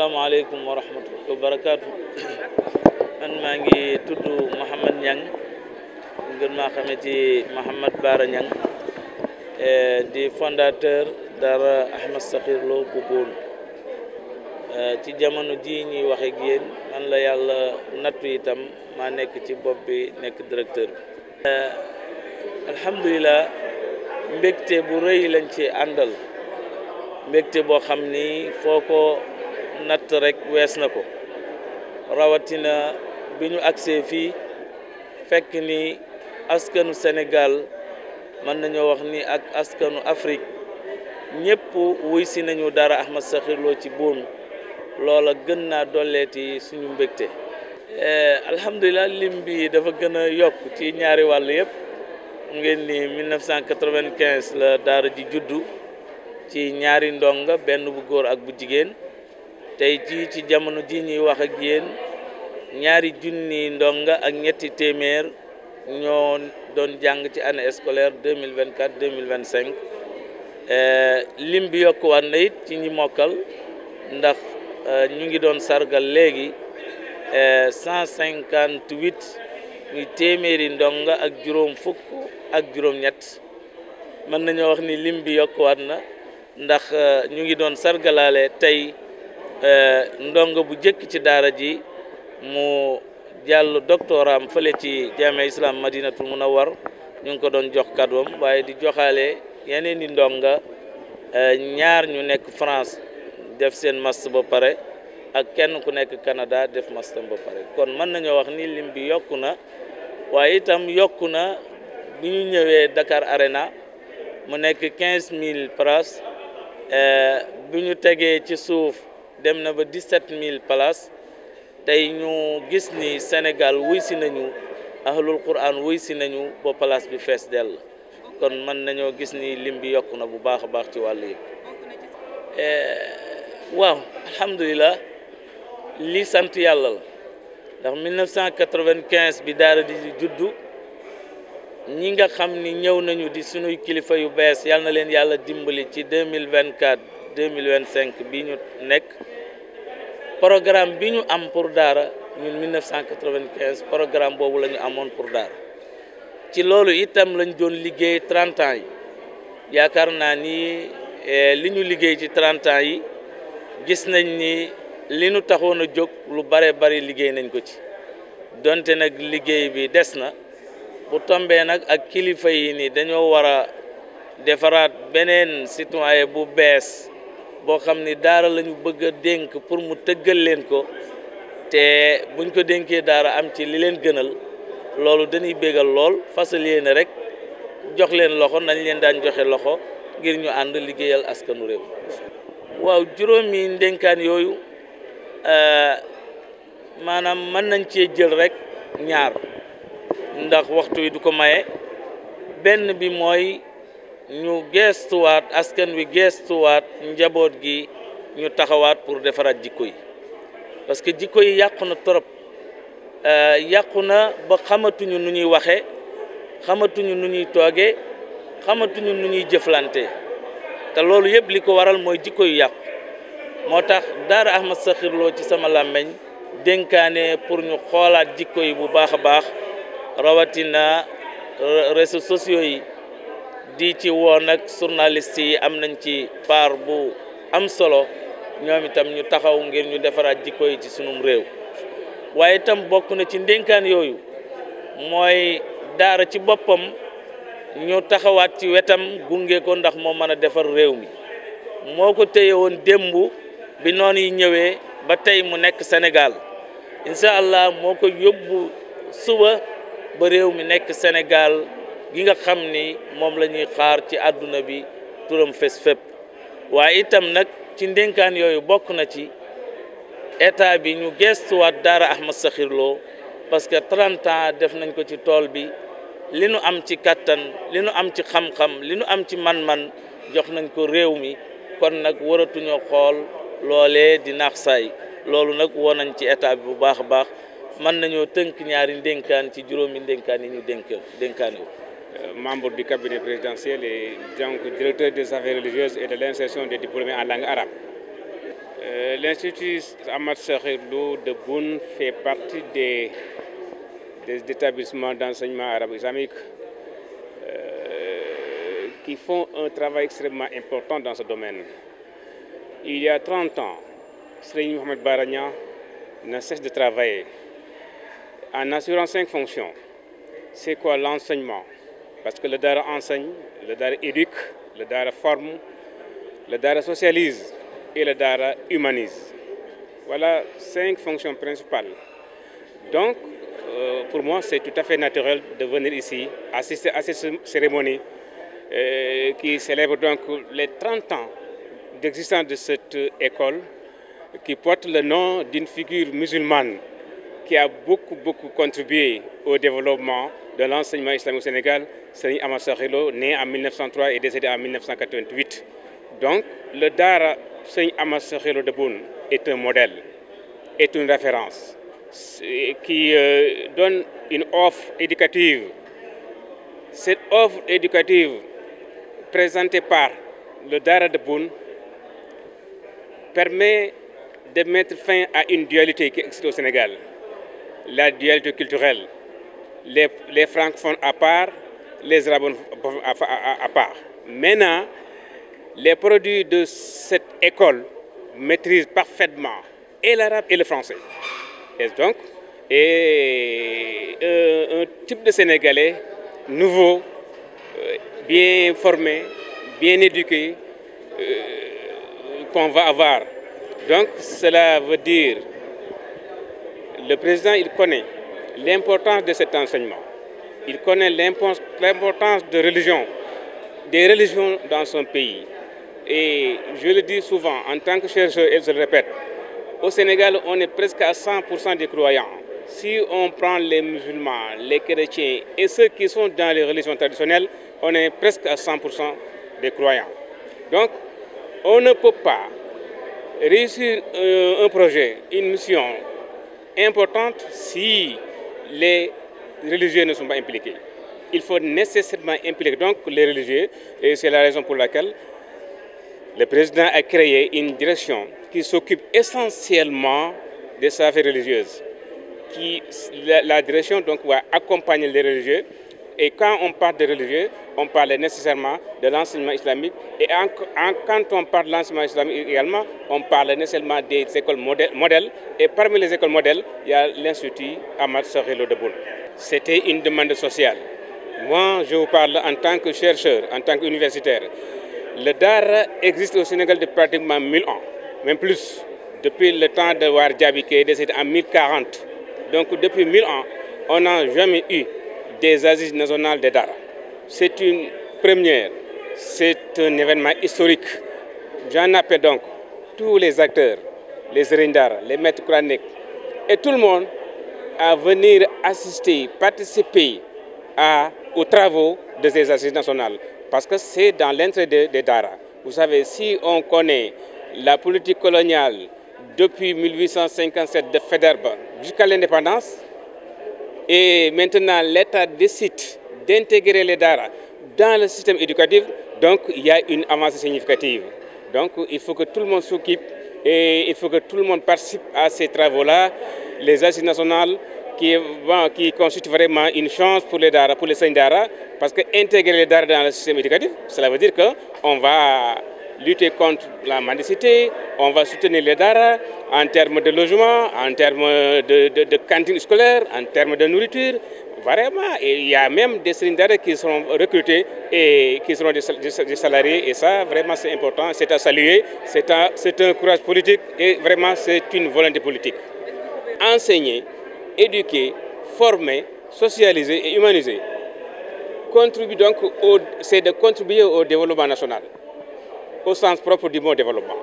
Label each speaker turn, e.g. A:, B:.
A: asalaamaaleykum wa rahmatullahi wa barakaatu. man maa ngi tudd Mouhamed Niang ngir maa xamee ci Mouhamed Bara Niang di fondateur Daara Ahmed Sakhir Lo bu Boune. ci jamono ji ñuy wax ak yéen man la yàlla nattu itam maa nekk ci bopp bi nekk directeur bi. alhamdulilah mbégte bu rëy lañ ci àndal, mbégte boo xam ni foo ko natt rek wees na ko, rawatina bi ñu agsee fii fekk ni askanu Sénégal mën nañoo wax ni ak askanu Afrique ñëpp wuy si nañu Daara Ahmed Sakhir Lo ci Boune. loola gën naa dolleeti suñu mbégte. alhamdulilah lim bi dafa gën a yokk ci ñaari wàll yëpp. ngeen ni 1995 la daara ji juddu ci ñaari ndonga, benn bu góor ak bu jigéen. tey jii ci jamono ji ñuy wax ak yéen ñaari junni ndonga ak ñetti téeméer ñoo doon jàng ci année scolaire 2024 2025. lim bi yokkuwaat na it ci ñi mokkal, ndax ñu ngi doon sargal léegi 158 muy téeméeri ndonga ak juróom fukk ak juróom ñett. mën nañoo wax ni lim bi yokkuwaat na, ndax ñu ngi doon sargalaale tey ndonga bu jëkk ci daara ji mu jàll doctoram fële ci Jaami'a Islam Madinatul Munawwar. ñu ngi ko doon jox kàddoom, waaye di joxaale yeneen i ndonga ñaar ñu nekk France def seen master ba pare, ak kenn ku nekk Canada def master ba pare. kon mën nañoo wax ni lim bi yokku na, waaye itam yokku na bi ñu ñëwee Dakar Arena mu nekk 15000 places, bi ñu tegee ci suuf dem na ba 17000 places. tey ñu gis ni Sénégal wuy si nañu, ahlul Quran wuy si nañu ba place bi fees dell. kon mën nañoo gis ni lim bi yokku na bu baax a baax ci wàll yi. waaw alhamdulilah lii sant yàlla la, ndax 1995 bi daara di juddu ñi nga xam ni ñëw nañu di sunuy kilifa yu bees, yàlla na leen yàlla dimbali ci 2024 2025 bi ñu nekk. programme bi ñu am pour daara ñun 1995 programme boobu la ñu amoon pour daara. ci loolu itam lañ doon liggéey 30 ans yi. yaakaar naa ni li ñu liggéey ci 30 ans yi gis nañ ni li nu taxoon a jóg lu bare bari liggéey nañ ko ci. donte nag liggéey bi des na, bu tombee nag ak kilifa yi ni dañoo war a defaraat beneen citoyen bu bees boo xam ni daara la ñu bëgg a dénk pour mu tëggal leen ko, te buñ ko dénkee daara am ci li leen gënal, loolu dañuy bégal lool, fasal yéene rek jox leen loxo nañ leen daan joxe loxo ngir ñu ànd liggéeyal askanu réew. waaw juróomi ndénkaan yooyu maanaam mën nañ cee jël rek ñaar, ndax waxtu wi du ko maye. benn bi mooy ñu geestuwaat askan wi, geestuwaat njaboot gi, ñu taxawaat pour defaraat jikko yi, parce que jikko yi yàqu na trop. yàqu na ba xamatuñu nu ñuy waxee, xamatuñu nu ñuy toogee, xamatuñu nu ñuy jëflante, te loolu yëpp li ko waral mooy jikko yu yàqu. moo tax Daara Ahmed Sakhir Lo ci sama làmmeñ dénkaane pour ñu xoolaat jikko yi bu baax a baax, rawatina réseaux sociaux yi. di ci woo nag journaliste yi am nañ ci part bu am solo, ñoom itam ñu taxaw ngir ñu defaraat jikko yi ci sunum réew. waaye itam bokk na ci ndénkaan yooyu mooy daara ci boppam ñu taxawaat ci wetam gunge ko, ndax moo mën a defar réew mi. moo ko téye woon démb bi noonu yi ñëwee ba tey mu nekk Sénégal, incha allah moo ko yóbbu suba ba réew mi nekk Sénégal gi nga xam ni moom la ñuy xaar ci àdduna bi, turam fes fépp. waaye itam nag ci ndénkaan yooyu bokk na ci état bi ñu gestuwaat Daara Ahmed Sakhir Lo, parce que 30 ans def nañ ko ci tool bi, li nu am ci kattan, li nu am ci xam-xam, li nu am ci man-man jox nañ ko réew mi. kon nag waratuñoo xool loolee di naax saay. loolu nag woo nañ ci état bi bu baax a baax. mën nañoo tënk ñaari ndénkaan ci juróomi ndénkaan yi ñu dénkaan yi.
B: Membre du cabinet présidentiel et donc directeur des affaires religieuses et de l'insertion des diplômés en langue arabe. L'Institut Ahmad Sakhir Lo de Boune fait partie des établissements d'enseignement arabe islamique qui font un travail extrêmement important dans ce domaine. Il y a 30 ans, Serigne Mohamed Bara Niang ne cesse de travailler en assurant 5 fonctions. C'est quoi l'enseignement? Parce que le Dara enseigne, le Dara éduque, le Dara forme, le Dara socialise et le Dara humanise. Voilà 5 fonctions principales. Donc, pour moi, c'est tout à fait naturel de venir ici, assister à cette cérémonie qui célèbre donc les 30 ans d'existence de cette école qui porte le nom d'une figure musulmane qui a beaucoup contribué au développement de l'enseignement islamique au Sénégal, Serigne Ahmad Sakhir Lo, né en 1903 et décédé en 1988. Donc, le Dara Serigne Ahmad Sakhir Lo de Boune est un modèle, est une référence qui donne une offre éducative. Cette offre éducative présentée par le Dara de Boune permet de mettre fin à une dualité qui existe au Sénégal. La dualité culturelle. Les francophones à part, les arabophones à part. Maintenant, les produits de cette école maîtrisent parfaitement et l'arabe et le français. Et donc, un type de Sénégalais nouveau, bien formé, bien éduqué, qu'on va avoir. Donc, cela veut dire, le président, il connaît l'importance de cet enseignement. Il connaît l'importance des religions dans son pays. Et je le dis souvent, en tant que chercheur, et je le répète, au Sénégal, on est presque à 100% des croyants. Si on prend les musulmans, les chrétiens et ceux qui sont dans les religions traditionnelles, on est presque à 100% des croyants. Donc, on ne peut pas réussir un projet, une mission importante si les religieux ne sont pas impliqués. Il faut nécessairement impliquer donc les religieux et c'est la raison pour laquelle le président a créé une direction qui s'occupe essentiellement des affaires religieuses. La direction donc va accompagner les religieux et quand on parle de religieux, on parle nécessairement de l'enseignement islamique et quand on parle de l'enseignement islamique également, on parle nécessairement des écoles modèles et parmi les écoles modèles, il y a l'Institut Ahmad Sakhir Lo de Boune. C'était une demande sociale. Moi, je vous parle en tant que chercheur, en tant qu'universitaire. Le Dara existe au Sénégal depuis pratiquement 1000 ans, même plus, depuis le temps de War Diaby qui est décédé en 1040. Donc depuis 1000 ans, on n'a jamais eu des assises nationales de Dara. C'est une première, c'est un événement historique. J'en appelle donc tous les acteurs, les Serigne Dara, les maîtres coraniques et tout le monde à venir assister, participer aux travaux de ces assises nationales. Parce que c'est dans l'intérêt des Dara. Vous savez, si on connaît la politique coloniale depuis 1857 de Faidherbe jusqu'à l'indépendance, et maintenant l'État décide d'intégrer les Dara dans le système éducatif, donc il y a une avancée significative. Donc il faut que tout le monde s'occupe et il faut que tout le monde participe à ces travaux-là. Les assises nationales qui constituent vraiment une chance pour les Dara, pour les Serigne Dara, parce que intégrer les Dara dans le système éducatif, cela veut dire qu'on va lutter contre la mendicité, on va soutenir les Dara en termes de logement, en termes de cantine scolaire, en termes de nourriture. Vraiment, et il y a même des Serigne Dara qui seront recrutés et qui seront des salariés. Et ça, vraiment, c'est important, c'est à saluer, c'est un courage politique et vraiment, c'est une volonté politique. Enseigner, éduquer, former, socialiser et humaniser. C'est de contribuer au développement national, au sens propre du mot développement.